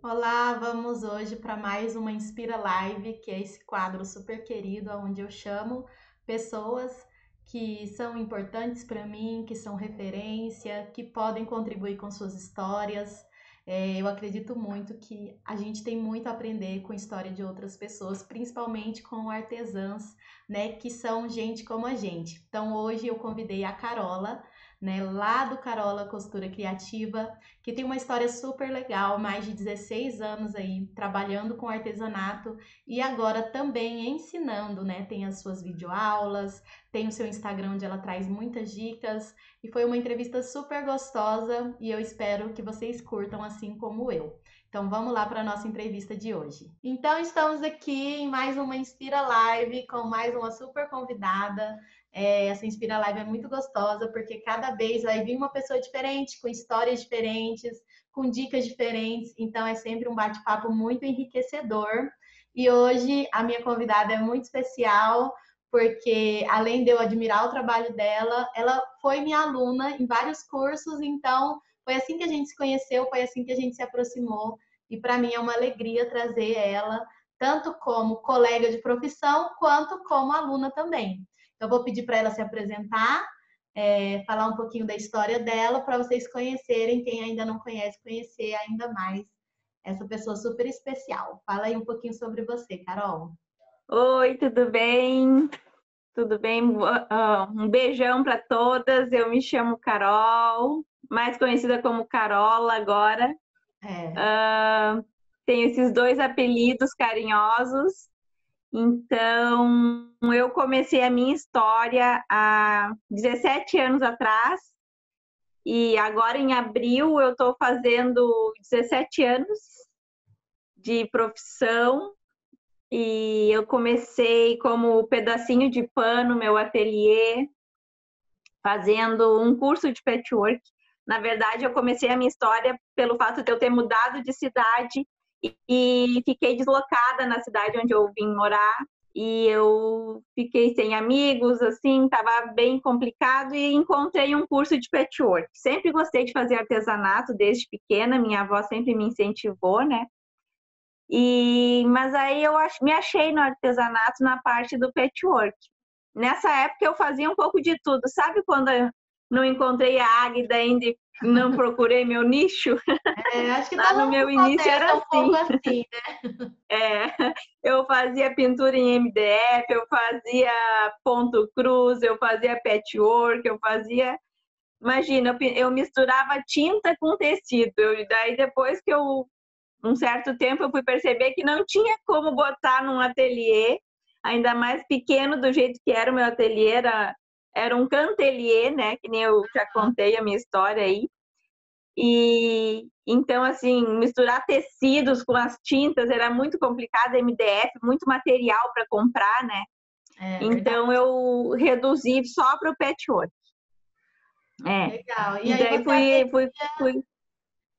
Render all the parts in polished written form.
Olá, vamos hoje para mais uma Inspira Live, que é esse quadro super querido, onde eu chamo pessoas que são importantes para mim, que são referência, que podem contribuir com suas histórias. Eu acredito muito que a gente tem muito a aprender com a história de outras pessoas, principalmente com artesãs, né, que são gente como a gente. Então hoje eu convidei a Carola, né, lá do Carola Costura Criativa, que tem uma história super legal, mais de 16 anos aí trabalhando com artesanato e agora também ensinando, né? Tem as suas videoaulas, tem o seu Instagram onde ela traz muitas dicas e foi uma entrevista super gostosa e eu espero que vocês curtam assim como eu. Então vamos lá para a nossa entrevista de hoje. Então estamos aqui em mais uma Inspira Live com mais uma super convidada. Essa Inspira Live é muito gostosa, porque cada vez vai vir uma pessoa diferente, com histórias diferentes, com dicas diferentes. Então, é sempre um bate-papo muito enriquecedor. E hoje a minha convidada é muito especial, porque além de eu admirar o trabalho dela, ela foi minha aluna em vários cursos. Então, foi assim que a gente se conheceu, foi assim que a gente se aproximou. E para mim é uma alegria trazer ela, tanto como colega de profissão, quanto como aluna também. Então, eu vou pedir para ela se apresentar, falar um pouquinho da história dela, para vocês conhecerem, quem ainda não conhece, conhecer ainda mais essa pessoa super especial. Fala aí um pouquinho sobre você, Carol. Oi, tudo bem? Tudo bem? Um beijão para todas. Eu me chamo Carol, mais conhecida como Carola agora. É, Tenho esses dois apelidos carinhosos. Então, eu comecei a minha história há 17 anos atrás e agora em abril eu estou fazendo 17 anos de profissão. E eu comecei como pedacinho de pano, meu ateliê, fazendo um curso de patchwork. Na verdade, eu comecei a minha história pelo fato de eu ter mudado de cidade e fiquei deslocada na cidade onde eu vim morar. E eu fiquei sem amigos, assim, estava bem complicado e encontrei um curso de patchwork. Sempre gostei de fazer artesanato desde pequena, minha avó sempre me incentivou, né? Mas aí me achei no artesanato na parte do patchwork. Nessa época eu fazia um pouco de tudo. Sabe quando eu não encontrei a Águida ainda e não procurei meu nicho? acho que Lá todo no mundo meu início começa era um pouco assim. assim, né? É, eu fazia pintura em MDF, eu fazia ponto cruz, eu fazia patchwork, eu fazia... Imagina, eu misturava tinta com tecido. Daí depois que um certo tempo eu fui perceber que não tinha como botar num ateliê, ainda mais pequeno do jeito que era o meu ateliê, era um cantelier, né, que nem eu já contei a minha história aí. E então, assim, misturar tecidos com as tintas era muito complicado, MDF, muito material para comprar, né? É Então verdade. eu reduzi só para o patchwork. É. Legal. E E aí daí fui.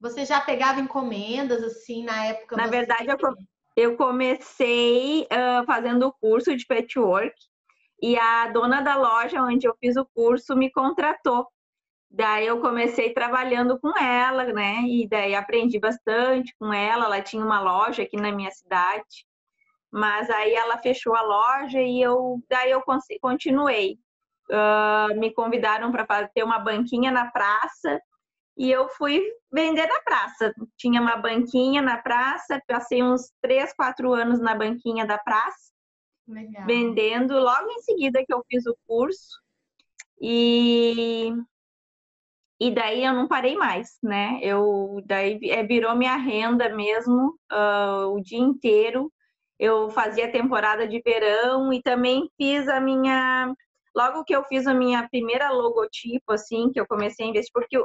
você já pegava encomendas assim, na época Na você. verdade, eu comecei fazendo o curso de patchwork. E a dona da loja onde eu fiz o curso me contratou. Daí eu comecei trabalhando com ela, né? E daí aprendi bastante com ela. Ela tinha uma loja aqui na minha cidade, mas aí ela fechou a loja e daí eu continuei. Me convidaram para ter uma banquinha na praça e eu fui vender na praça. Tinha uma banquinha na praça, passei uns 3, 4 anos na banquinha da praça Legal. vendendo logo em seguida que eu fiz o curso e, e daí eu não parei mais, né? Daí virou minha renda mesmo, o dia inteiro. Eu fazia temporada de verão e também fiz a minha. Logo que eu fiz a minha primeira logotipo, assim, que eu comecei a investir, porque,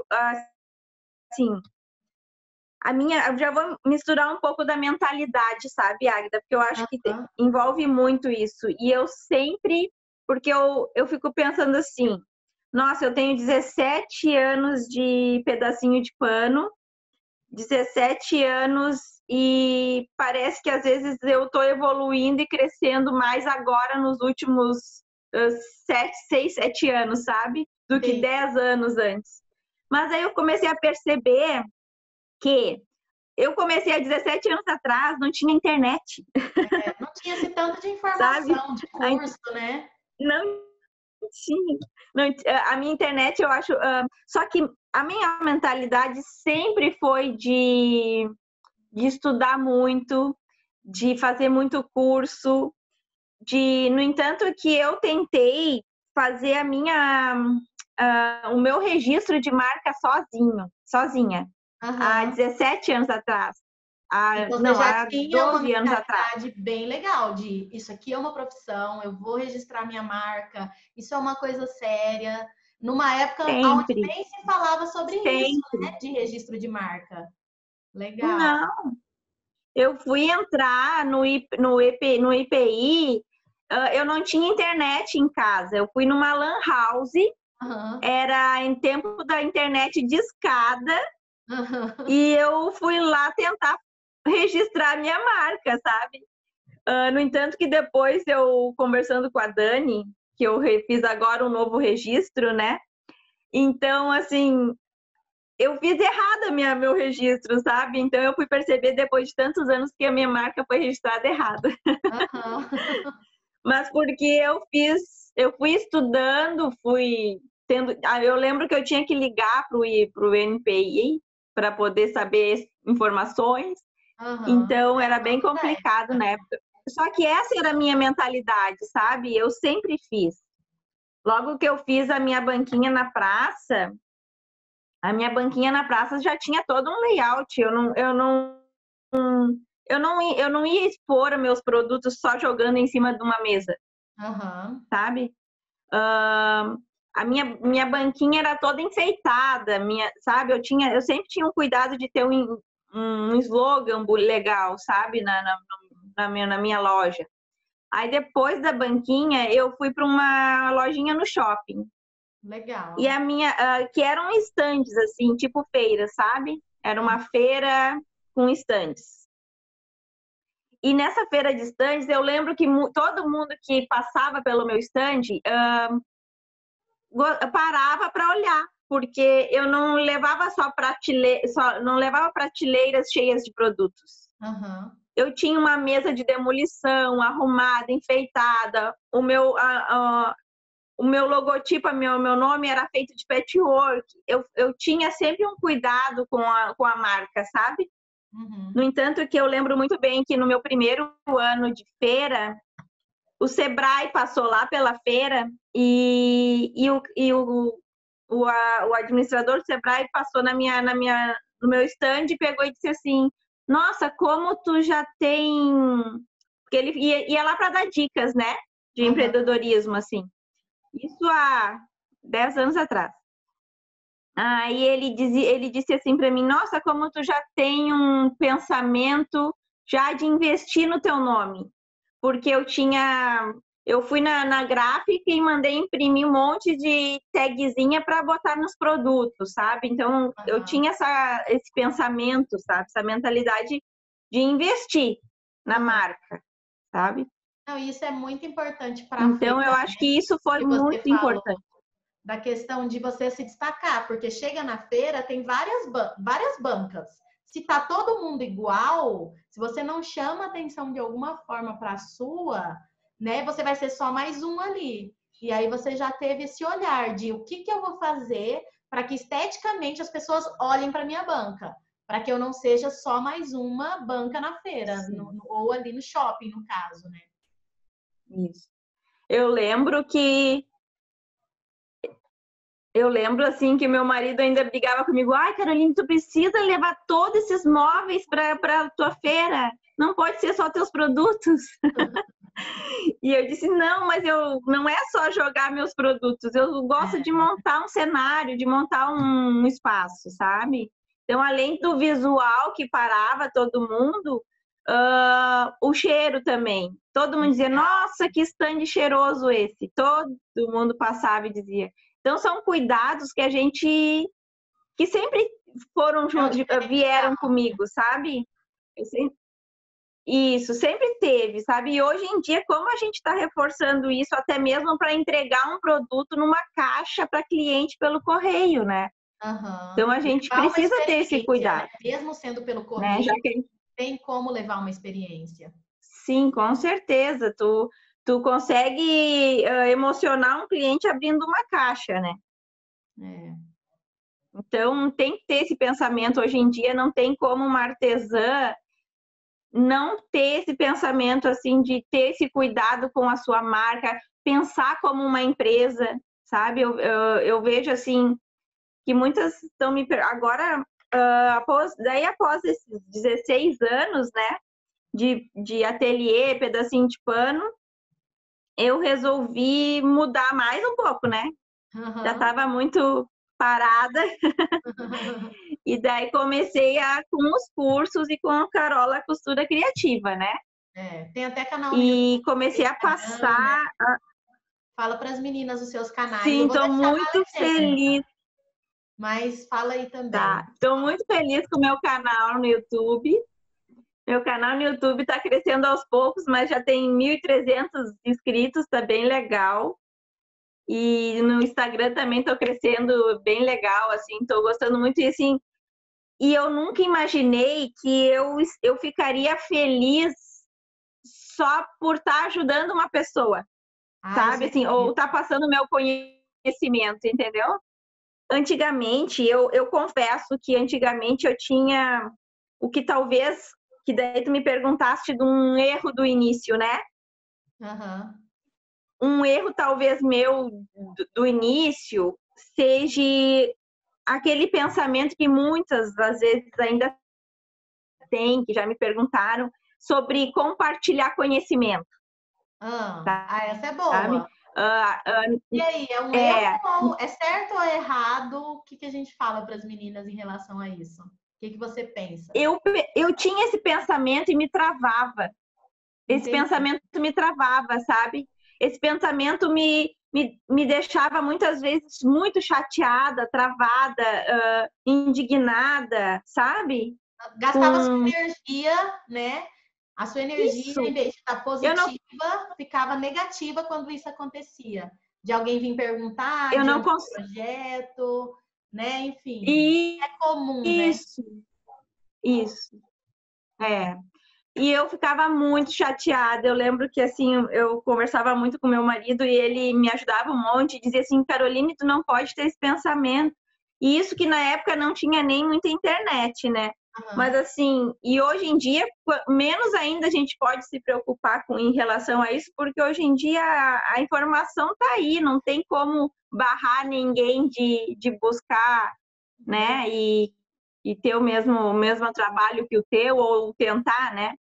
assim, eu já vou misturar um pouco da mentalidade, sabe, Agda? Porque eu acho que Aham. envolve muito isso. E eu sempre, porque eu fico pensando assim, nossa, eu tenho 17 anos de pedacinho de pano, 17 anos e parece que às vezes eu estou evoluindo e crescendo mais agora nos últimos 6, 7 anos, sabe? Do que Sim. 10 anos antes. Mas aí eu comecei a perceber que eu comecei há 17 anos atrás, não tinha internet, Não tinha esse tanto de sabe? informação, de curso, né? Não tinha. Não, a minha internet, eu acho. Só que a minha mentalidade sempre foi de estudar muito, de fazer muito curso, no entanto, que eu tentei fazer o meu registro de marca sozinha, há Aham. 17 anos atrás. Então você Não, já há tinha uma 12 anos atrás. mentalidade bem legal de isso aqui é uma profissão, eu vou registrar minha marca, isso é uma coisa séria. Numa época onde Sempre, nem se falava sobre isso, sempre. né? De registro de marca. Legal. Não, eu fui entrar no IPI, eu não tinha internet em casa, eu fui numa lan house, Aham. era em tempo da internet discada, Aham. e eu fui lá tentar registrar minha marca, sabe? No entanto, que depois eu conversando com a Dani, que eu fiz agora um novo registro, né? Então, assim, eu fiz errado meu registro, sabe? Então eu fui perceber depois de tantos anos que a minha marca foi registrada errada. Aham. Mas porque eu fui estudando, fui tendo. Eu lembro que eu tinha que ligar para o NPI para poder saber informações. Aham. Então Era era uma bem outra complicado, época. né? Só que essa era a minha mentalidade, sabe? Eu sempre fiz. Logo que eu fiz a minha banquinha na praça já tinha todo um layout. Eu não ia expor meus produtos só jogando em cima de uma mesa, Aham. sabe? A minha banquinha era toda enfeitada, sabe? Eu sempre tinha um cuidado de ter um slogan legal, sabe? Na minha loja. Aí depois da banquinha, eu fui para uma lojinha no shopping. E Legal. a que eram estandes, assim, tipo feira, sabe? Era uma Aham. feira com estandes. E nessa feira de estandes, eu lembro que todo mundo que passava pelo meu estande parava para olhar, porque eu não levava não levava prateleiras cheias de produtos. Aham. Eu tinha uma mesa de demolição arrumada, enfeitada, o meu logotipo, meu nome era feito de patchwork. Eu tinha sempre um cuidado com a marca, sabe? No Uhum. entanto, que eu lembro muito bem que no meu primeiro ano de feira, o Sebrae passou lá pela feira o administrador do Sebrae passou no meu stand e pegou e disse assim: Nossa, como tu já tem. Porque ele ia lá para dar dicas, né? De Aham. empreendedorismo, assim. Isso há 10 anos atrás. Aí ele disse assim para mim: Nossa, como tu já tem um pensamento já de investir no teu nome. Porque eu fui na gráfica e mandei imprimir um monte de tagzinha para botar nos produtos, sabe? Então eu Aham. tinha esse pensamento, sabe? Essa mentalidade de investir na Aham. marca, sabe? Não, isso é muito importante para a Então eu feira, acho que isso foi que muito você falou. importante. Da questão de você se destacar, porque chega na feira, tem várias bancas. Se tá todo mundo igual, se você não chama atenção de alguma forma para a sua, né, você vai ser só mais um ali. E aí você já teve esse olhar de o que eu vou fazer para que esteticamente as pessoas olhem para minha banca, para que eu não seja só mais uma banca na feira, Sim, ou ali no shopping, no caso, né? isso. Eu lembro que Eu lembro assim que meu marido ainda brigava comigo. Ai, Carolina, tu precisa levar todos esses móveis para tua feira. Não pode ser só teus produtos. E eu disse: Não, mas eu não é só jogar meus produtos. Eu gosto de montar um cenário, de montar um espaço, sabe? Então, além do visual que parava todo mundo, o cheiro também. Todo mundo dizia: Nossa, que stand cheiroso esse. Todo mundo passava e dizia. Então, são cuidados que a gente, que sempre É o diferencial. vieram comigo, sabe? Isso, sempre teve, sabe? E hoje em dia, como a gente está reforçando isso, até mesmo para entregar um produto numa caixa para cliente pelo correio, né? Aham. Então, a gente Levar uma precisa ter esse experiência, né? cuidado, Mesmo sendo pelo né? Já correio, que, tem como levar uma experiência. sim, com certeza, tu consegue emocionar um cliente abrindo uma caixa, né? É. Então, tem que ter esse pensamento. Hoje em dia, não tem como uma artesã não ter esse pensamento, assim, de ter esse cuidado com a sua marca, pensar como uma empresa, sabe? Eu vejo, assim, que muitas estão me... Agora, após esses 16 anos, né, de ateliê, pedacinho de pano, eu resolvi mudar mais um pouco, né? Já Aham. estava muito parada. E daí comecei com os cursos e com a Carola Costura Criativa, né? É. Tem até canal no YouTube, E comecei a Instagram, né? passar. Fala para as meninas os seus canais. Eu Sim, vou estou deixar na muito legenda, feliz, mas fala aí tá? também. Estou muito feliz com o meu canal no YouTube. Meu canal no YouTube está crescendo aos poucos, mas já tem 1.300 inscritos, tá bem legal. E no Instagram também estou crescendo bem legal, assim, estou gostando muito. E assim, e eu nunca imaginei que eu ficaria feliz só por estar ajudando uma pessoa, Ah, isso sabe? é Assim, ou incrível. estar passando o meu conhecimento, entendeu? Antigamente, eu confesso que antigamente eu tinha o que talvez, que daí tu me perguntaste de um erro do início, né? Aham. Um erro talvez meu do início seja aquele pensamento que muitas das vezes ainda tem, que já me perguntaram, sobre compartilhar conhecimento, Essa é sabe? boa. Ah, E aí, é um erro é, ou é certo ou é errado? O que que a gente fala para as meninas em relação a isso? O que que você pensa? eu tinha esse pensamento e me travava. Esse Entendi. pensamento me travava, sabe? Esse pensamento me deixava muitas vezes muito chateada, travada, indignada, sabe? Gastava a sua Com energia, né? A sua energia, em isso. vez de estar Eu não, positiva, ficava negativa quando isso acontecia. De alguém vir perguntar eu de não algum consigo. projeto, né? Enfim, é comum, né? Isso, isso. É. E eu ficava muito chateada. Eu lembro que assim, eu conversava muito com meu marido e ele me ajudava um monte, e dizia assim, Caroline, tu não pode ter esse pensamento. E isso que na época não tinha nem muita internet, né? Mas Aham. assim, e hoje em dia, menos ainda a gente pode se preocupar em relação a isso, porque hoje em dia a informação está aí, não tem como barrar ninguém de buscar, né? E ter o mesmo trabalho que o teu, ou tentar, né?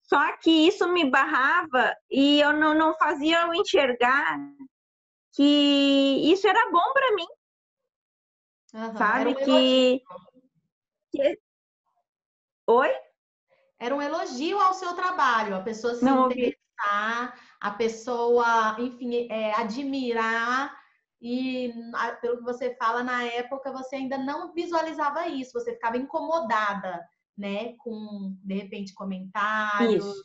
Só que isso me barrava e eu não fazia eu enxergar que isso era bom para mim, Aham. Era sabe? um elogio. Que... Oi? Era um elogio ao seu trabalho, a pessoa se Não ouvi. interessar, a pessoa, enfim, admirar. E pelo que você fala, na época você ainda não visualizava isso, você ficava incomodada, né, com de repente comentários, Isso.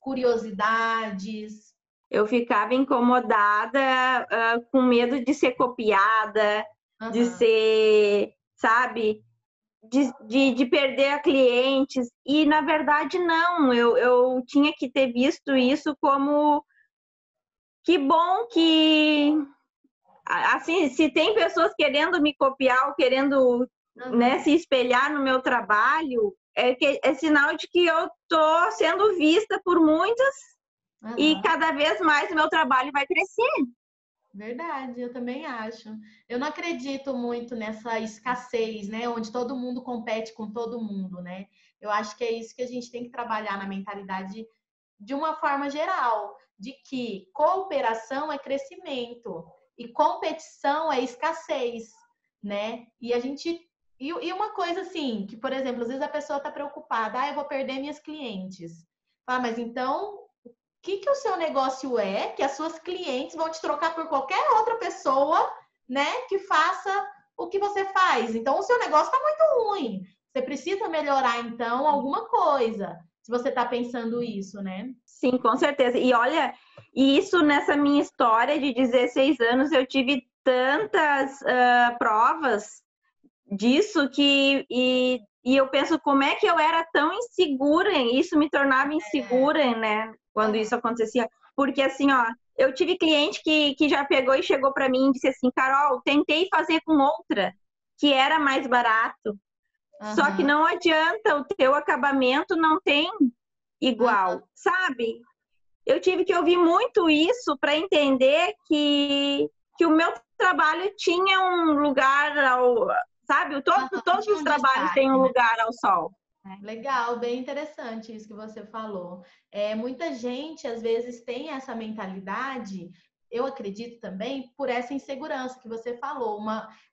curiosidades. Eu ficava incomodada, com medo de ser copiada, de Aham. ser, sabe? De perder a clientes. E, na verdade, não. Eu tinha que ter visto isso como que bom que assim, se tem pessoas querendo me copiar ou querendo, né, Aham. se espelhar no meu trabalho, é sinal de que eu estou sendo vista por muitas e Aham. cada vez mais o meu trabalho vai crescer. Verdade, eu também acho. Eu não acredito muito nessa escassez, né? Onde todo mundo compete com todo mundo, né? Eu acho que é isso que a gente tem que trabalhar na mentalidade de uma forma geral, de que cooperação é crescimento e competição é escassez, né? E a gente. E uma coisa assim, que, por exemplo, às vezes a pessoa está preocupada, eu vou perder minhas clientes. Ah, mas então que o seu negócio é, que as suas clientes vão te trocar por qualquer outra pessoa, né, que faça o que você faz. Então, o seu negócio está muito ruim. Você precisa melhorar, então, alguma coisa, se você está pensando isso, né? Sim, com certeza. E olha, isso nessa minha história de 16 anos, eu tive tantas provas disso e eu penso como é que eu era tão insegura, isso me tornava insegura, né, quando isso acontecia. Porque assim, ó, eu tive cliente que já pegou e chegou para mim e disse assim, Carol, tentei fazer com outra, que era mais barato, só que não adianta, o teu acabamento não tem igual, sabe? Eu tive que ouvir muito isso para entender que o meu trabalho tinha um lugar sabe? Todos Tinha os um trabalhos têm destaque, um né? lugar ao sol. Legal, bem interessante isso que você falou. Muita gente, às vezes, tem essa mentalidade, eu acredito também, por essa insegurança que você falou.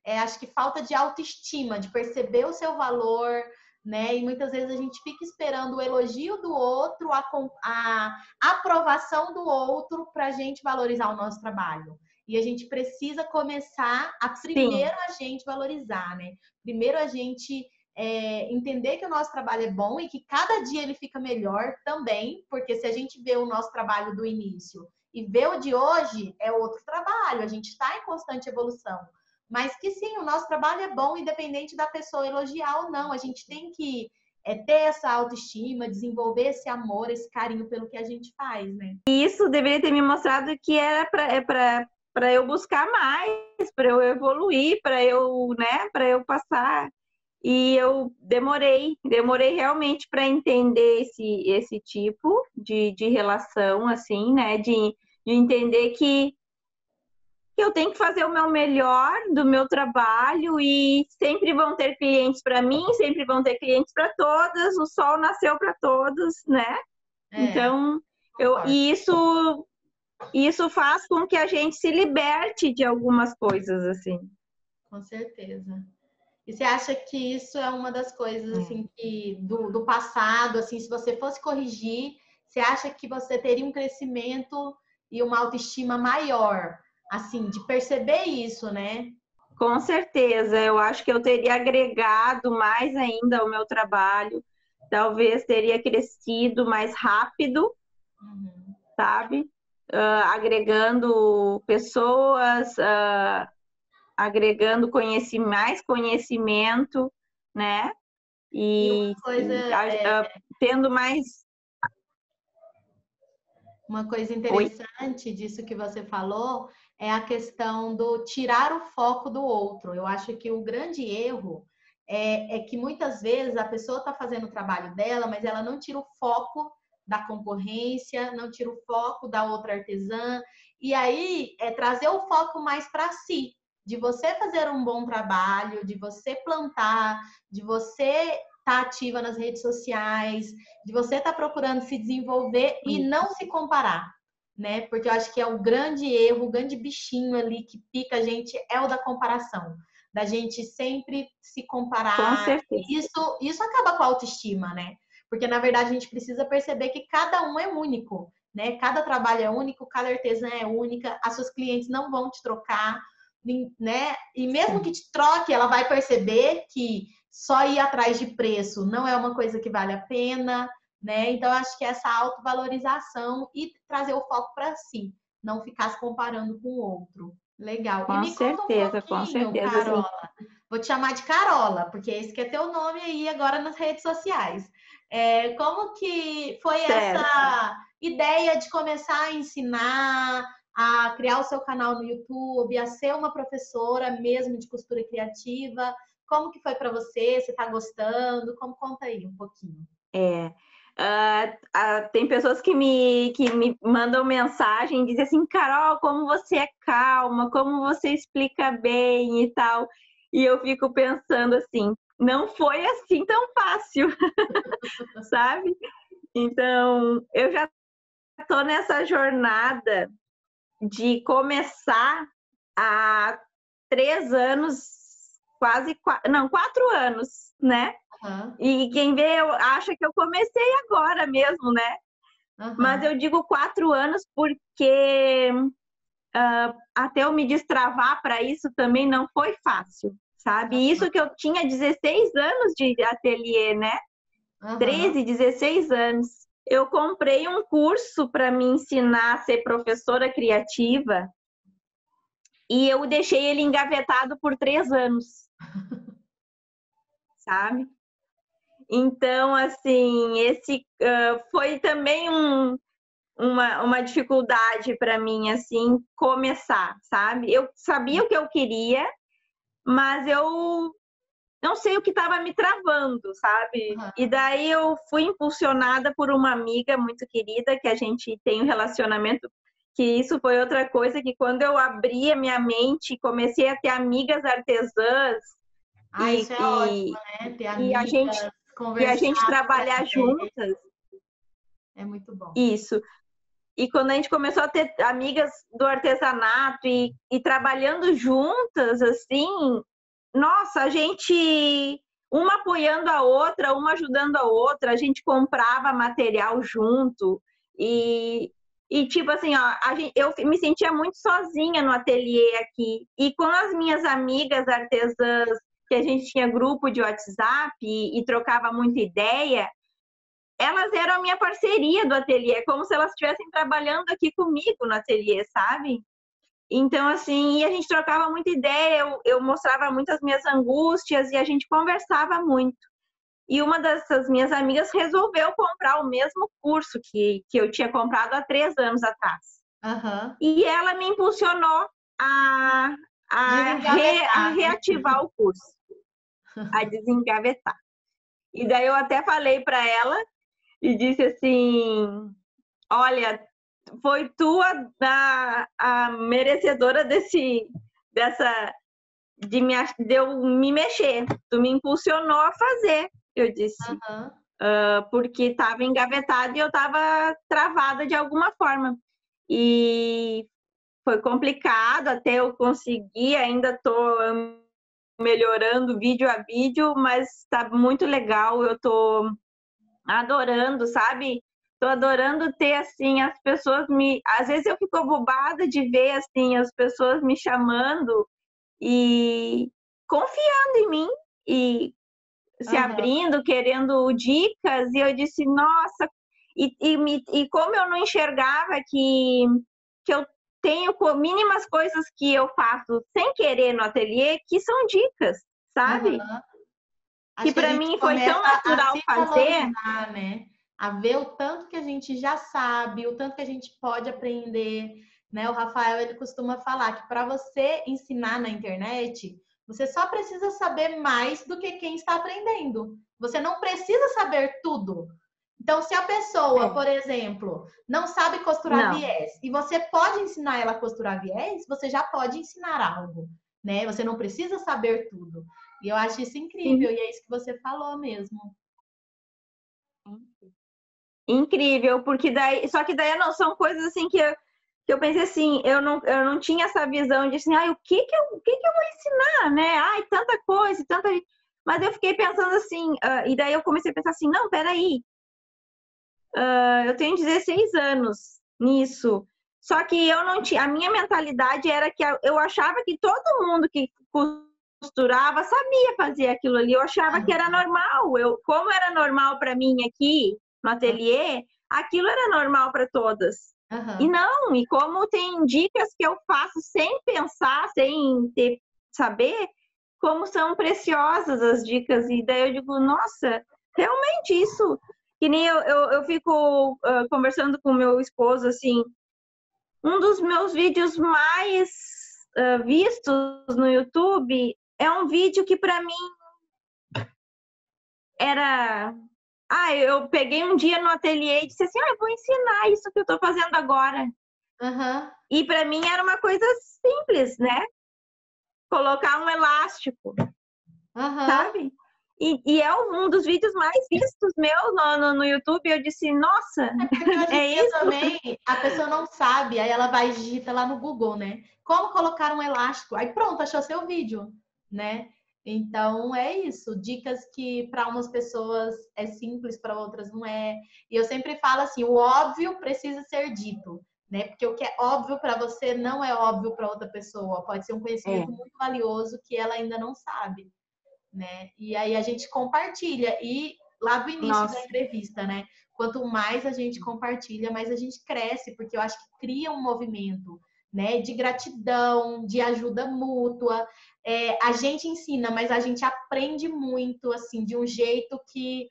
Acho que falta de autoestima, de perceber o seu valor, né? E muitas vezes a gente fica esperando o elogio do outro, a aprovação do outro para a gente valorizar o nosso trabalho. E a gente precisa começar a Sim, primeiro a gente valorizar, né? Primeiro a gente entender que o nosso trabalho é bom e que cada dia ele fica melhor também, porque se a gente vê o nosso trabalho do início e vê o de hoje, é outro trabalho, a gente está em constante evolução. Mas que sim, o nosso trabalho é bom, independente da pessoa elogiar ou não. A gente tem que ter essa autoestima, desenvolver esse amor, esse carinho pelo que a gente faz, né? e isso deveria ter me mostrado que era para eu buscar mais, para eu evoluir, para eu passar. E eu demorei realmente para entender esse tipo de relação, assim, né? De entender que eu tenho que fazer o meu melhor do meu trabalho e sempre vão ter clientes para mim, sempre vão ter clientes para todas, o sol nasceu para todos, né? Então, Concordo. isso faz com que a gente se liberte de algumas coisas, assim. Com certeza. E você acha que isso é uma das coisas assim que do passado, assim, se você fosse corrigir, você acha que você teria um crescimento e uma autoestima maior, assim, de perceber isso, né? Com certeza, eu acho que eu teria agregado mais ainda ao meu trabalho, talvez teria crescido mais rápido, Uhum. sabe? Agregando pessoas, agregando mais conhecimento, né? E E tendo mais. uma coisa Oi? interessante disso que você falou é a questão do tirar o foco do outro. Eu acho que o grande erro é que muitas vezes a pessoa está fazendo o trabalho dela, mas ela não tira o foco da concorrência, não tira o foco da outra artesã. E aí é trazer o foco mais para si, de você fazer um bom trabalho, de você plantar, de você estar ativa nas redes sociais, de você estar procurando se desenvolver e não se comparar, né? Porque eu acho que é o grande erro, o grande bichinho ali que pica a gente é o da comparação, da gente sempre se Com comparar. certeza. E isso acaba com a autoestima, né? Porque na verdade a gente precisa perceber que cada um é único, né? Cada trabalho é único, cada artesã é única, as suas clientes não vão te trocar, né? E mesmo que te troque, ela vai perceber que só ir atrás de preço não é uma coisa que vale a pena, né? Então, eu acho que essa autovalorização e trazer o foco para si, não ficar se comparando com o outro. Legal. E me conta um Com pouquinho, certeza, assim. Carola. Vou te chamar de Carola, porque esse que é teu nome aí agora nas redes sociais. Como que foi Certo. essa ideia de começar a ensinar, a criar o seu canal no YouTube, a ser uma professora mesmo de costura criativa? Como que foi para você? Você está gostando? Como conta aí um pouquinho? É. Tem pessoas que me mandam mensagem e dizem assim, Carol, como você é calma, como você explica bem e tal. E eu fico pensando assim, não foi assim tão fácil, sabe? Então, eu já estou nessa jornada de começar há 3 anos, não, 4 anos, né? Aham, E quem vê acha que eu comecei agora mesmo, né? Mas aham. eu digo 4 anos porque até eu me destravar para isso também não foi fácil, sabe? Isso que eu tinha 16 anos de ateliê, né? Aham. 13, 16 anos. Eu comprei um curso para me ensinar a ser professora criativa e eu deixei ele engavetado por 3 anos. sabe? Então, assim, esse foi também uma dificuldade para mim, assim, começar, sabe? Eu sabia o que eu queria, mas eu não sei o que estava me travando, sabe? E daí eu fui impulsionada por uma amiga muito querida, que a gente tem um relacionamento, que isso foi outra coisa que quando eu abri a minha mente, comecei a ter amigas artesãs Isso é ótimo, e, né? Ter e, a gente, amigas, e a gente conversar, trocar trabalhar ideia, juntas, é muito bom. isso. E quando a gente começou a ter amigas do artesanato e trabalhando juntas, assim, nossa, a gente, uma apoiando a outra, uma ajudando a outra, a gente comprava material junto e tipo assim, ó, eu me sentia muito sozinha no ateliê aqui. E com as minhas amigas artesãs, que a gente tinha grupo de WhatsApp e trocava muita ideia, elas eram a minha parceria do ateliê, como se elas estivessem trabalhando aqui comigo no ateliê, sabe? Então, assim, e a gente trocava muita ideia, eu mostrava muitas minhas angústias e a gente conversava muito. E uma dessas minhas amigas resolveu comprar o mesmo curso que eu tinha comprado há 3 anos atrás. Uhum. E ela me impulsionou a Desengavetar, né? reativar o curso, a desengavetar. E daí eu até falei para ela e disse assim: olha, foi tu a merecedora dessa de eu me mexer. Tu me impulsionou a fazer, eu disse, Uhum. porque estava engavetado e eu estava travada de alguma forma. E foi complicado até eu conseguir, ainda estou melhorando vídeo a vídeo, mas está muito legal, eu estou adorando, sabe? Tô adorando ter, assim, as pessoas me... Às vezes eu fico bobada de ver, assim, as pessoas me chamando e confiando em mim e se Uhum. abrindo, querendo dicas. E eu disse, nossa... E como eu não enxergava que eu tenho mínimas coisas que eu faço sem querer no ateliê, que são dicas, sabe? Uhum. Que Acho que a para gente mim foi começa tão a natural se fazer. valorizar, né? A ver o tanto que a gente já sabe, o tanto que a gente pode aprender, né? O Rafael, ele costuma falar que para você ensinar na internet, você só precisa saber mais do que quem está aprendendo. Você não precisa saber tudo. Então, se a pessoa, É, por exemplo, não sabe costurar não. viés e você pode ensinar ela a costurar viés, você já pode ensinar algo, né? Você não precisa saber tudo. E eu acho isso Sim. incrível, e é isso que você falou mesmo. Incrível, porque daí, só que daí não são coisas assim que eu pensei assim, eu não tinha essa visão de assim, ai, o que que eu vou ensinar, né? Ai, tanta coisa, tanta. Mas eu fiquei pensando assim, e daí eu comecei a pensar assim, não, peraí, eu tenho 16 anos nisso. Só que eu não tinha, a minha mentalidade era que eu achava que todo mundo que costurava sabia fazer aquilo ali. Eu achava que era normal. Como era normal para mim aqui no ateliê, aquilo era normal para todas. E Aham. não, e como tem dicas que eu faço sem pensar, sem ter, saber, como são preciosas as dicas. E daí eu digo, nossa, realmente isso. Que nem eu fico conversando com o meu esposo, assim, um dos meus vídeos mais vistos no YouTube é um vídeo que para mim era... eu peguei um dia no ateliê e disse assim, eu vou ensinar isso que eu estou fazendo agora. Aham. E para mim era uma coisa simples, né? Colocar um elástico, Aham. sabe? E é um dos vídeos mais vistos meus no YouTube. Eu disse, nossa, É porque hoje em é dia isso? também a pessoa não sabe, aí ela vai e digita lá no Google, né? Como colocar um elástico? Aí pronto, achou seu vídeo, né? Então é isso, dicas que para umas pessoas é simples, para outras não é. E eu sempre falo assim, o óbvio precisa ser dito, né? Porque o que é óbvio para você não é óbvio para outra pessoa. Pode ser um É, conhecimento muito valioso que ela ainda não sabe, né? E aí a gente compartilha. E lá do início da nossa, entrevista, né? Quanto mais a gente compartilha, mais a gente cresce, porque eu acho que cria um movimento. né? De gratidão, de ajuda mútua. A gente ensina, mas a gente aprende muito, assim, de um jeito que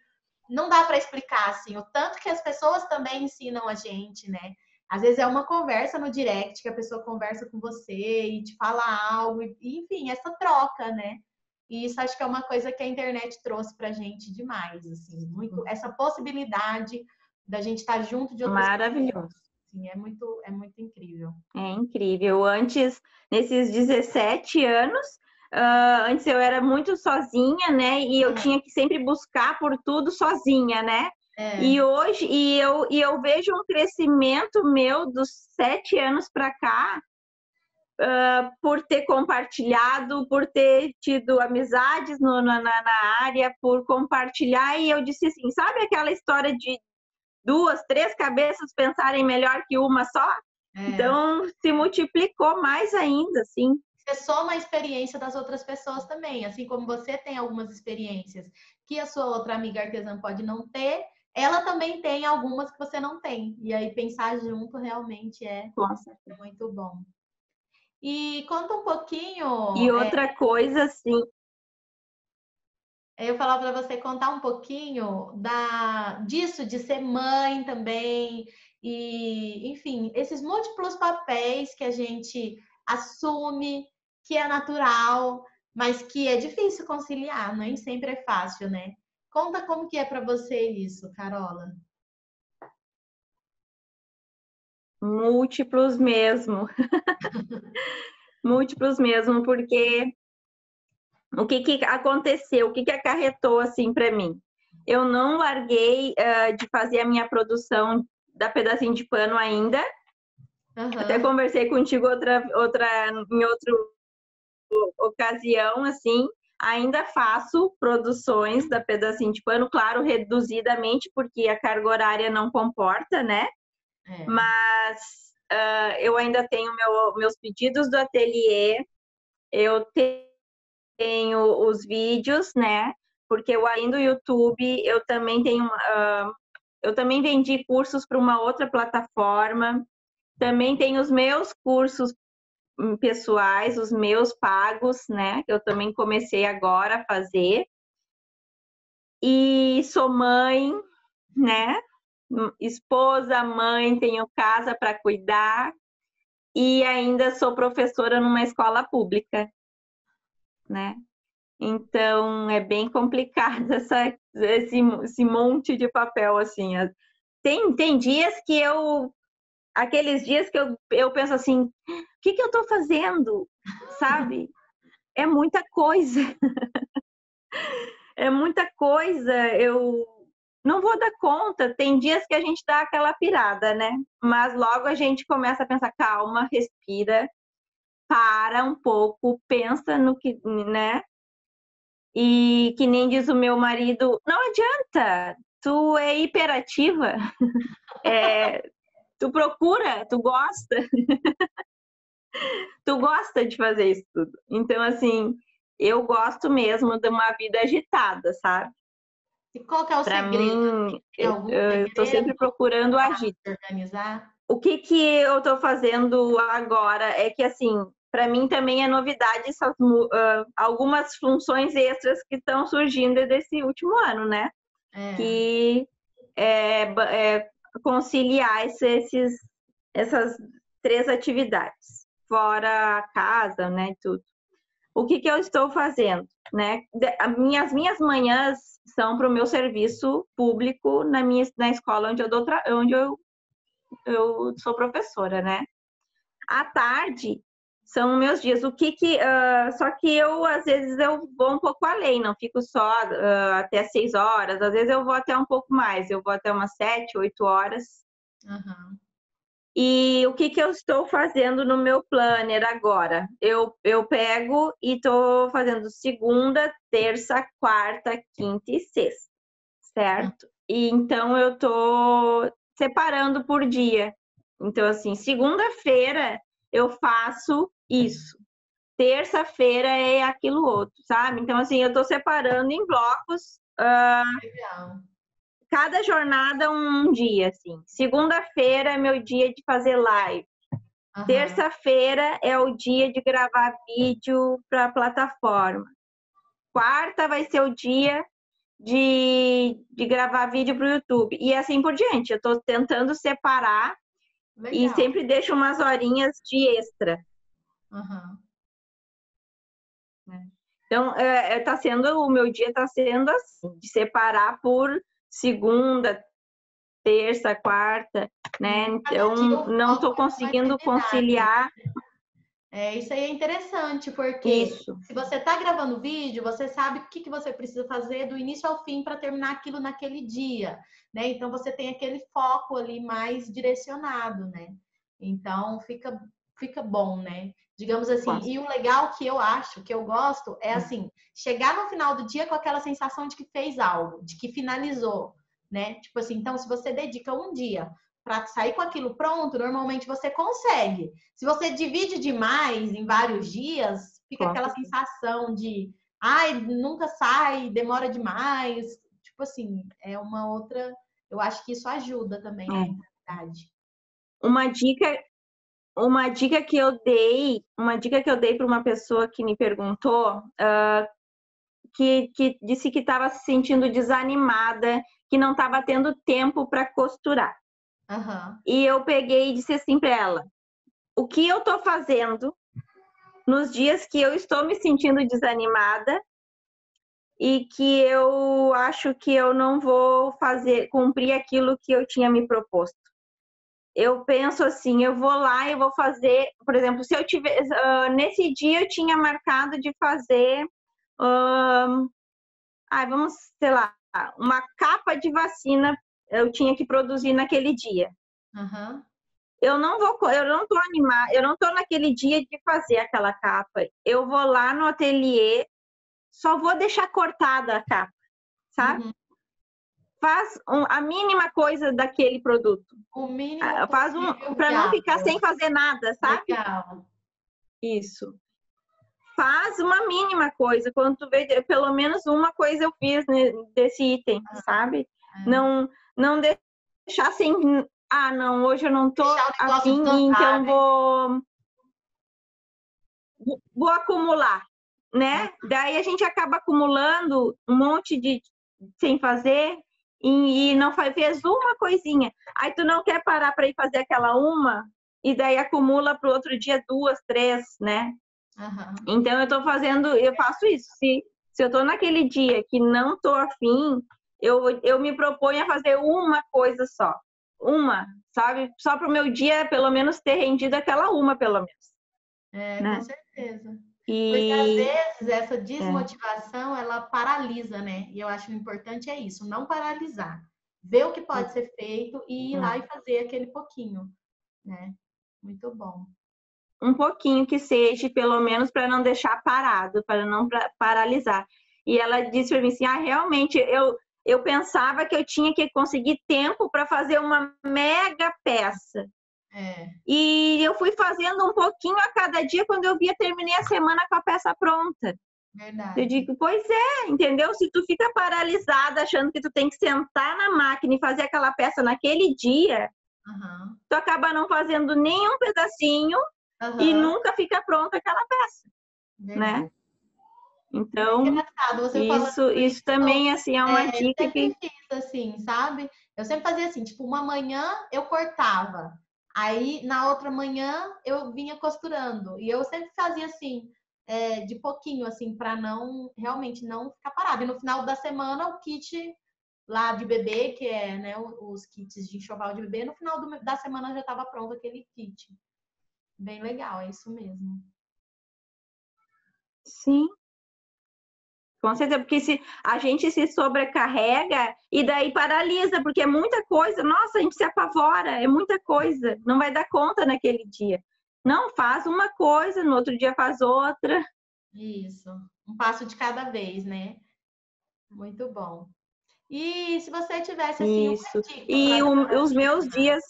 não dá para explicar, assim, o tanto que as pessoas também ensinam a gente, né? Às vezes é uma conversa no direct que a pessoa conversa com você e te fala algo, e, enfim, essa troca, né? E isso acho que é uma coisa que a internet trouxe pra gente demais, assim, muito essa possibilidade da gente estar junto de outras pessoas. Maravilhoso. Assim, é muito incrível. É incrível. Antes, nesses 17 anos, antes eu era muito sozinha, né? E eu tinha que sempre buscar por tudo sozinha, né? É, E hoje, eu vejo um crescimento meu dos 7 anos para cá, por ter compartilhado, por ter tido amizades na área, por compartilhar. E eu disse assim, sabe aquela história de duas, três cabeças pensarem melhor que uma só? é. Então, se multiplicou mais ainda, assim. Você soma a experiência das outras pessoas também, assim como você tem algumas experiências que a sua outra amiga artesã pode não ter, ela também tem algumas que você não tem. E aí pensar junto realmente é Com certeza. muito bom. E conta um pouquinho, E outra coisa, assim, eu falar para você contar um pouquinho disso de ser mãe também e, enfim, esses múltiplos papéis que a gente assume, que é natural, mas que é difícil conciliar, nem sempre é fácil, né? Conta como que é para você isso, Carola. múltiplos mesmo. Múltiplos mesmo, porque o que aconteceu? O que acarretou, assim, para mim? Eu não larguei de fazer a minha produção da Pedacinho de Pano ainda. Até Aham. conversei contigo em outra ocasião, assim, ainda faço produções da Pedacinho de Pano, claro, reduzidamente, porque a carga horária não comporta, né? É. Mas eu ainda tenho meus pedidos do ateliê, eu tenho os vídeos, né? Porque eu, além do YouTube, eu também vendi cursos para uma outra plataforma, também tenho os meus cursos pessoais, os meus pagos, né? Que eu também comecei agora a fazer. E sou mãe, né? Esposa, mãe, tenho casa para cuidar e ainda sou professora numa escola pública, né? Então é bem complicado esse monte de papel assim. Tem dias que aqueles dias que eu penso assim, o que eu estou fazendo? Sabe? É muita coisa. É muita coisa, eu não vou dar conta. Tem dias que a gente dá aquela pirada, né? Mas logo a gente começa a pensar, calma, respira, para um pouco, pensa no que, né? E que nem diz o meu marido, não adianta, tu é hiperativa, tu procura, tu gosta de fazer isso tudo. Então, assim, eu gosto mesmo de uma vida agitada, sabe? E qual que é o Para segredo? mim, Tem algum eu estou segredo sempre procurando para agir. se organizar? O que eu estou fazendo agora é que, assim, para mim também é novidade algumas funções extras que estão surgindo desse último ano, né? É. Que é conciliar essas três atividades, fora a casa, né? Tudo. O que eu estou fazendo, né? As minhas manhãs são para o meu serviço público na escola onde eu sou professora, né? À tarde são meus dias. Só que eu às vezes eu vou um pouco além, não fico só até 6 horas. Às vezes eu vou até um pouco mais. Eu vou até umas 7, 8 horas. Aham. E o que eu estou fazendo no meu planner agora? Eu pego e estou fazendo segunda, terça, quarta, quinta e sexta, certo? E então eu estou separando por dia. Então, assim, segunda-feira eu faço isso. Terça-feira é aquilo outro, sabe? Então, assim, eu estou separando em blocos, Legal. cada jornada um dia, assim. Segunda-feira é meu dia de fazer live. Aham. Terça-feira é o dia de gravar vídeo para a plataforma. Quarta vai ser o dia de gravar vídeo para o YouTube. E assim por diante. Eu estou tentando separar e Legal. sempre deixo umas horinhas de extra. Aham. Então, o meu dia está sendo assim, de separar por segunda, terça, quarta, né? Cada Então, dia o não foco estou é numa conseguindo atividade. conciliar Isso aí é interessante, porque isso. se você está gravando vídeo, você sabe o que, que você precisa fazer do início ao fim para terminar aquilo naquele dia, né? Então você tem aquele foco ali mais direcionado, né? Então fica bom, né? Digamos assim. E o legal que eu acho, que eu gosto, é assim, chegar no final do dia com aquela sensação de que fez algo, de que finalizou, né? Tipo assim, então se você dedica um dia para sair com aquilo pronto, normalmente você consegue. Se você divide demais em vários dias, fica aquela sensação de, ai, nunca sai, demora demais. Tipo assim, é uma outra. Eu acho que isso ajuda também na mentalidade. Uma dica, uma dica que eu dei para uma pessoa que me perguntou, que disse que estava se sentindo desanimada, que não estava tendo tempo para costurar. Uhum. E eu peguei e disse assim para ela: o que eu estou fazendo nos dias que eu estou me sentindo desanimada e que eu acho que eu não vou cumprir aquilo que eu tinha me proposto. Eu penso assim, eu vou lá e vou fazer, por exemplo, se eu tiver, nesse dia eu tinha marcado de fazer, vamos, sei lá, uma capa de vacina eu tinha que produzir naquele dia. Uhum. Eu não tô animada, eu não tô naquele dia de fazer aquela capa. Eu vou lá no ateliê, só vou deixar cortada a capa, sabe? Uhum. Faz a mínima coisa daquele produto. O mínimo Faz possível para não ficar viável. sem fazer nada, sabe? Legal. Isso. Faz uma mínima coisa. Quando tu vê, pelo menos uma coisa eu fiz desse item, sabe? É. Não deixar sem. Ah, não, hoje eu não tô Deixar o negócio afim, flotar, então né? vou acumular, né? Daí a gente acaba acumulando um monte de sem fazer e não fez uma coisinha. Aí tu não quer parar para ir fazer aquela uma e daí acumula para o outro dia duas, três, né? Uhum. Então eu faço isso. Se eu tô naquele dia que não tô afim, eu me proponho a fazer uma coisa só. Uma, sabe? Só para o meu dia, pelo menos, ter rendido aquela uma, pelo menos. Com Né? certeza. Porque às E vezes essa é, desmotivação ela paralisa, né? E eu acho que o importante é isso, não paralisar. Ver o que pode ser feito e ir lá e fazer aquele pouquinho, né? Muito bom. um pouquinho que seja, pelo menos para não deixar parado, para não paralisar. E ela disse para mim assim: realmente, eu pensava que eu tinha que conseguir tempo para fazer uma mega peça. É, E eu fui fazendo um pouquinho a cada dia, quando eu via, terminei a semana com a peça pronta. Eu verdade. digo, pois é, entendeu? Se tu fica paralisada achando que tu tem que sentar na máquina e fazer aquela peça naquele dia, Aham. tu acaba não fazendo nenhum pedacinho e Aham. nunca fica pronta aquela peça, né? Verdade. É Então, engraçado você falando isso isso. também, assim, é uma dica Sempre que... fiz assim, sabe? Eu sempre fazia assim, tipo, uma manhã eu cortava, aí na outra manhã eu vinha costurando. E eu sempre fazia assim, de pouquinho, assim, para não realmente não ficar parado. E no final da semana, o kit lá de bebê, que é, né, os kits de enxoval de bebê, no final da semana já estava pronto aquele kit. Bem legal, é isso mesmo. Sim, com certeza, porque se a gente se sobrecarrega e daí paralisa, porque é muita coisa, nossa, a gente se apavora, é muita coisa, não vai dar conta naquele dia. Não, faz uma coisa, no outro dia faz outra. Isso. Um passo de cada vez, né? Muito bom. E se você tivesse assim Isso. uma dica para E dar, os meus dias,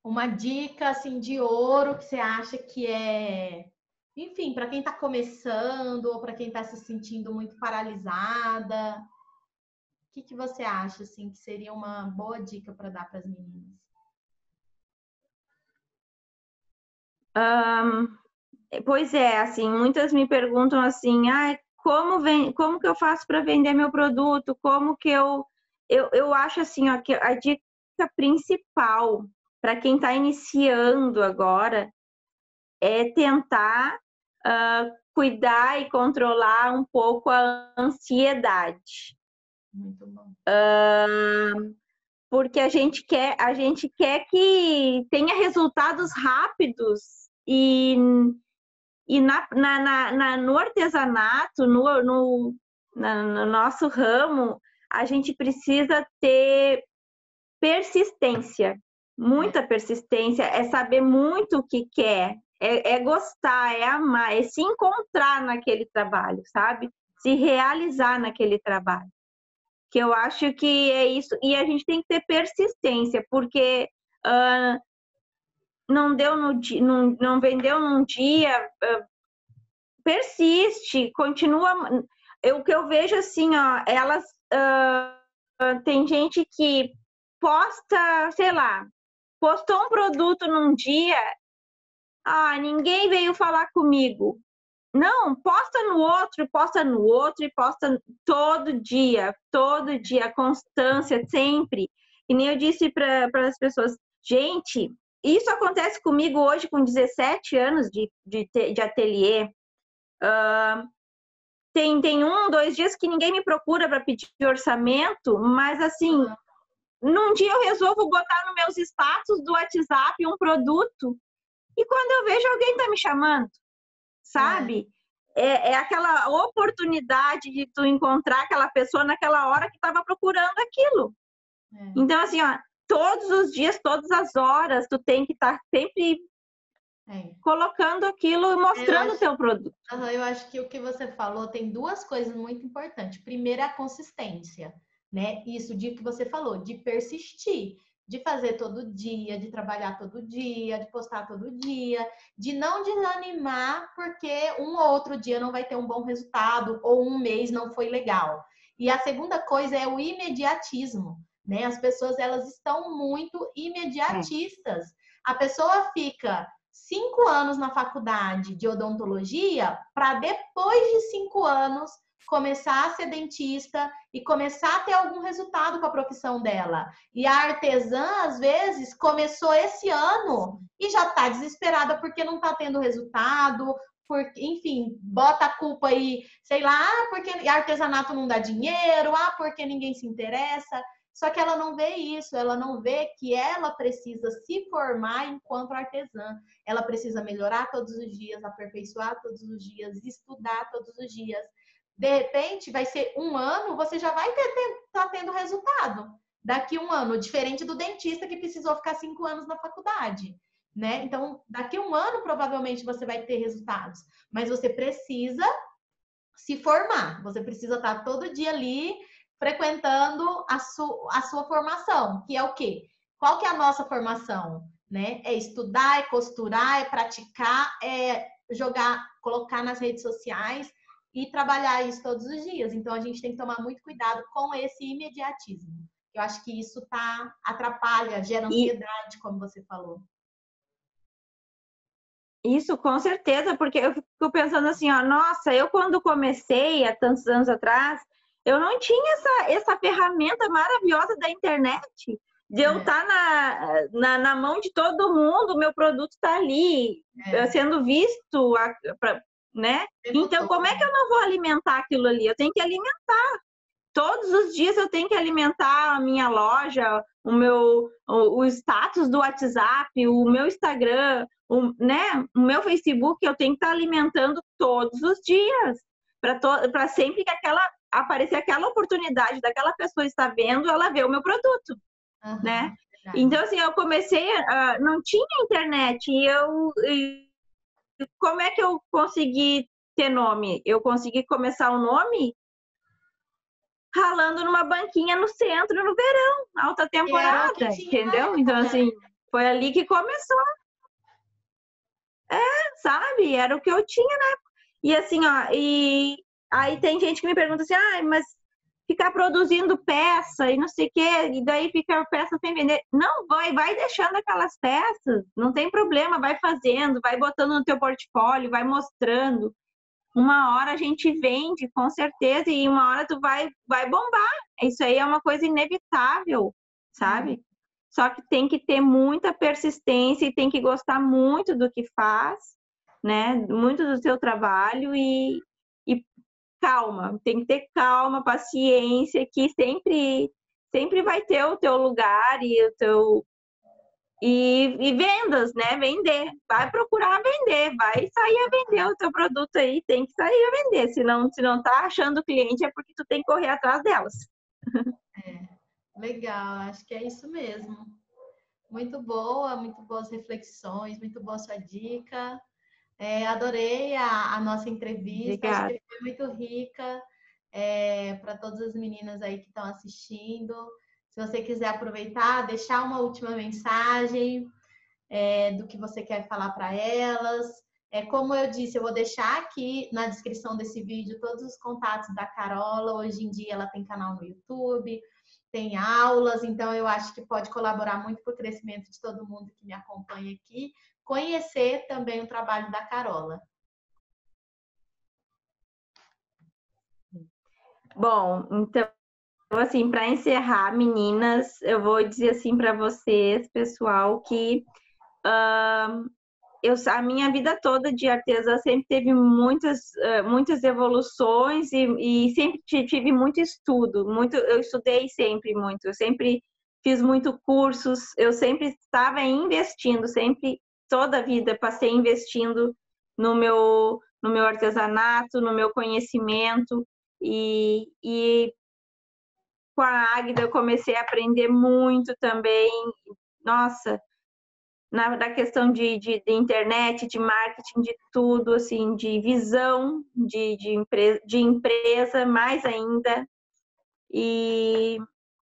uma dica assim de ouro que você acha que é, enfim, para quem está começando ou para quem está se sentindo muito paralisada, o que que você acha assim que seria uma boa dica para dar para as meninas? Pois é, assim, muitas me perguntam assim, como que eu faço para vender meu produto? Como que eu acho assim, ó, que a dica principal para quem está iniciando agora é tentar cuidar e controlar um pouco a ansiedade. Muito bom. Porque a gente quer que tenha resultados rápidos e no artesanato, no nosso ramo, a gente precisa ter persistência, muita persistência, é saber muito o que quer, é gostar, é amar, é se encontrar naquele trabalho, sabe? Se realizar naquele trabalho. Que eu acho que é isso, e a gente tem que ter persistência, porque não deu no dia, não vendeu num dia, persiste, continua. O que eu vejo assim, ó, elas tem gente que posta, sei lá, postou um produto num dia, ninguém veio falar comigo. Não, posta no outro e posta todo dia, constância, sempre. E nem eu disse para as pessoas, gente, isso acontece comigo hoje com 17 anos de ateliê. Tem 2 dias que ninguém me procura para pedir orçamento, mas assim, num dia eu resolvo botar nos meus status do WhatsApp um produto e quando eu vejo alguém está me chamando, sabe? É aquela oportunidade de tu encontrar aquela pessoa naquela hora que estava procurando aquilo. Então, assim, ó, todos os dias, todas as horas, tu tem que estar sempre colocando aquilo e mostrando o teu produto. Eu acho que o que você falou tem 2 coisas muito importantes. Primeiro é a consistência, né? Isso de que você falou, de persistir, de fazer todo dia, de trabalhar todo dia, de postar todo dia, de não desanimar porque um ou outro dia não vai ter um bom resultado ou um mês não foi legal. E a segunda coisa é o imediatismo, né? As pessoas elas estão muito imediatistas. A pessoa fica 5 anos na faculdade de odontologia para depois de 5 anos começar a ser dentista e começar a ter algum resultado com a profissão dela. E a artesã, às vezes, começou esse ano e já está desesperada porque não está tendo resultado, porque, enfim, bota a culpa aí, sei lá, porque artesanato não dá dinheiro, porque ninguém se interessa. Só que ela não vê isso, ela não vê que ela precisa se formar enquanto artesã. Ela precisa melhorar todos os dias, aperfeiçoar todos os dias, estudar todos os dias. De repente, vai ser 1 ano, você já vai estar tendo resultado daqui 1 ano, diferente do dentista que precisou ficar 5 anos na faculdade, né? Então, daqui 1 ano, provavelmente você vai ter resultados, mas você precisa se formar, você precisa estar todo dia ali frequentando a sua formação, que é o quê? Qual que é a nossa formação? Né? É estudar, é costurar, é praticar, é jogar, colocar nas redes sociais e trabalhar isso todos os dias. Então a gente tem que tomar muito cuidado com esse imediatismo. Eu acho que isso atrapalha, gera ansiedade, como você falou. Isso, com certeza, porque eu fico pensando assim, ó, nossa, eu quando comecei há tantos anos atrás, eu não tinha essa ferramenta maravilhosa da internet, de eu estar na mão de todo mundo, o meu produto está ali, sendo visto, né? Então, como é que eu não vou alimentar aquilo ali? Eu tenho que alimentar. Todos os dias eu tenho que alimentar a minha loja, o status do WhatsApp, o meu Instagram, né? O meu Facebook, eu tenho que estar alimentando todos os dias. Para sempre que aparecer aquela oportunidade daquela pessoa estar vendo, ela vê o meu produto, né? Então, assim, eu comecei, não tinha internet, e como é que eu consegui ter nome? Eu consegui começar o nome ralando numa banquinha no centro no verão, alta temporada, entendeu? Então, assim, foi ali que começou. Sabe? Era o que eu tinha, né? E assim, ó, e aí tem gente que me pergunta assim, mas ficar produzindo peça e não sei o quê, e daí fica a peça sem vender. Não, vai deixando aquelas peças, não tem problema, vai fazendo, vai botando no teu portfólio, vai mostrando. Uma hora a gente vende, com certeza, e uma hora tu vai bombar. Isso aí é uma coisa inevitável, sabe? Só que tem que ter muita persistência e tem que gostar muito do que faz, né? Muito do seu trabalho e calma. Tem que ter calma, paciência, que sempre vai ter o teu lugar e o teu e vendas, né? Vender. Vai procurar vender, vai sair a vender o teu produto aí, tem que sair a vender. Se não tá achando cliente, é porque tu tem que correr atrás delas. Legal, acho que é isso mesmo. Muito boa, muito boas reflexões, muito boa sua dica. Adorei a nossa entrevista, acho Obrigada. que foi muito rica para todas as meninas aí que estão assistindo. Se você quiser aproveitar, deixar uma última mensagem do que você quer falar para elas. Como eu disse, eu vou deixar aqui na descrição desse vídeo todos os contatos da Carola. Hoje em dia ela tem canal no YouTube, tem aulas, então eu acho que pode colaborar muito para o crescimento de todo mundo que me acompanha aqui. Conhecer também o trabalho da Carola. Bom, então, assim, para encerrar, meninas, eu vou dizer assim para vocês, pessoal, que a minha vida toda de artesã sempre teve muitas evoluções e sempre tive muito estudo, eu estudei sempre muito, eu sempre fiz muito cursos, eu sempre estava investindo, sempre, toda a vida passei investindo no meu artesanato, no meu conhecimento e com a Águida eu comecei a aprender muito também, nossa, da questão de internet, de marketing, de tudo, assim, de visão de empresa, mais ainda. E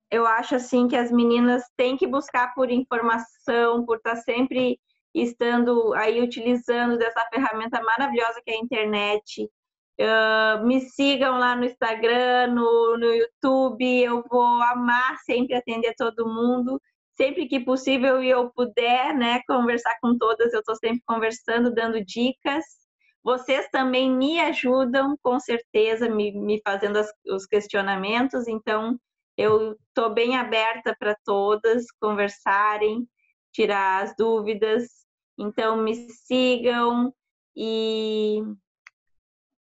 eu acho, assim, que as meninas têm que buscar por informação, por estar sempre estando aí utilizando dessa ferramenta maravilhosa que é a internet. Me sigam lá no Instagram, no YouTube, eu vou amar sempre atender todo mundo. Sempre que possível e eu puder, né, conversar com todas, eu estou sempre conversando, dando dicas. Vocês também me ajudam, com certeza, me fazendo os questionamentos. Então, eu estou bem aberta para todas conversarem, tirar as dúvidas. Então, me sigam e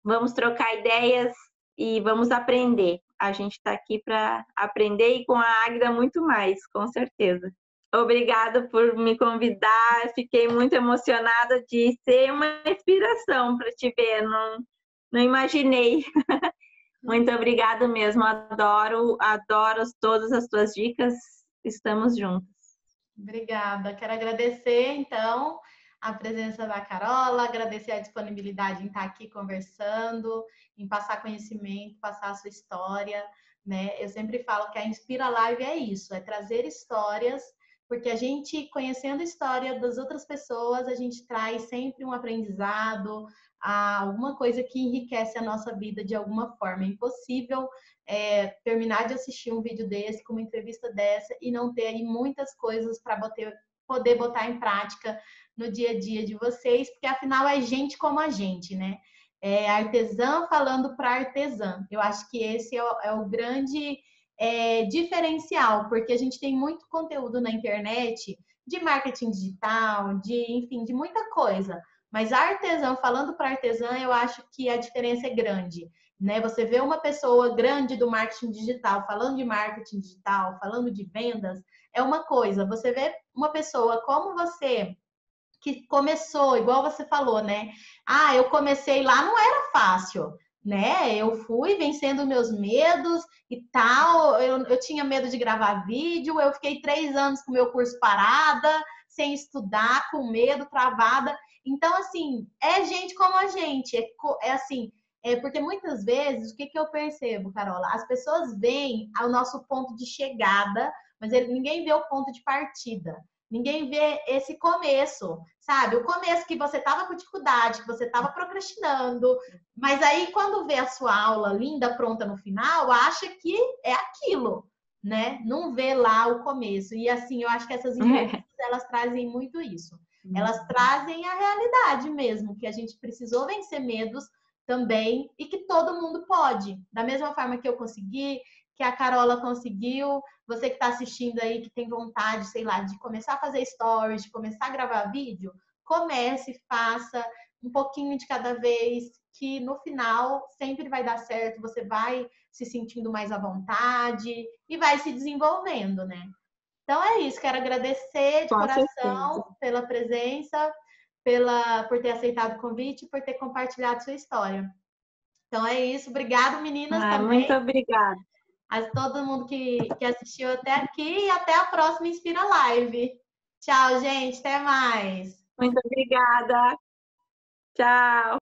vamos trocar ideias e vamos aprender. A gente está aqui para aprender e com a Águida muito mais, com certeza. Obrigada por me convidar, fiquei muito emocionada de ser uma inspiração para te ver, não imaginei. Muito obrigada mesmo, adoro todas as tuas dicas, estamos juntas. Obrigada, quero agradecer, então, a presença da Carola, agradecer a disponibilidade em estar aqui conversando, em passar conhecimento, passar a sua história, né? Eu sempre falo que a Inspira Live é isso, é trazer histórias, porque a gente, conhecendo a história das outras pessoas, a gente traz sempre um aprendizado, alguma coisa que enriquece a nossa vida de alguma forma. É impossível terminar de assistir um vídeo desse, com uma entrevista dessa, e não ter aí muitas coisas para poder botar em prática no dia a dia de vocês, porque afinal é gente como a gente, né? É artesã falando para artesã. Eu acho que esse é o grande diferencial, porque a gente tem muito conteúdo na internet de marketing digital, enfim, de muita coisa. Mas artesã falando para artesã, eu acho que a diferença é grande. Né? Você vê uma pessoa grande do marketing digital falando de marketing digital, falando de vendas, é uma coisa. Você vê uma pessoa como você, que começou, igual você falou, né? Eu comecei lá, não era fácil, né? Eu fui vencendo meus medos e tal. Eu tinha medo de gravar vídeo, eu fiquei 3 anos com o meu curso parada, sem estudar, com medo, travada. Então, assim, é gente como a gente, assim. Porque muitas vezes, o que eu percebo, Carola? As pessoas veem o nosso ponto de chegada, mas ninguém vê o ponto de partida. Ninguém vê esse começo, sabe? O começo que você estava com dificuldade, que você estava procrastinando, mas aí quando vê a sua aula linda, pronta no final, acha que é aquilo, né? Não vê lá o começo. E assim, eu acho que essas entrevistas, elas trazem muito isso. Elas trazem a realidade mesmo, que a gente precisou vencer medos também e que todo mundo pode. Da mesma forma que eu consegui, que a Carola conseguiu, você que está assistindo aí, que tem vontade, sei lá, de começar a fazer stories, de começar a gravar vídeo, comece, faça um pouquinho de cada vez, que no final sempre vai dar certo, você vai se sentindo mais à vontade e vai se desenvolvendo, né? Então é isso, quero agradecer de Com certeza. coração pela presença, por ter aceitado o convite e por ter compartilhado sua história. Então é isso, obrigado meninas Muito também, obrigada. a todo mundo que assistiu até aqui e até a próxima Inspira Live. Tchau, gente, até mais. Muito obrigada. Tchau.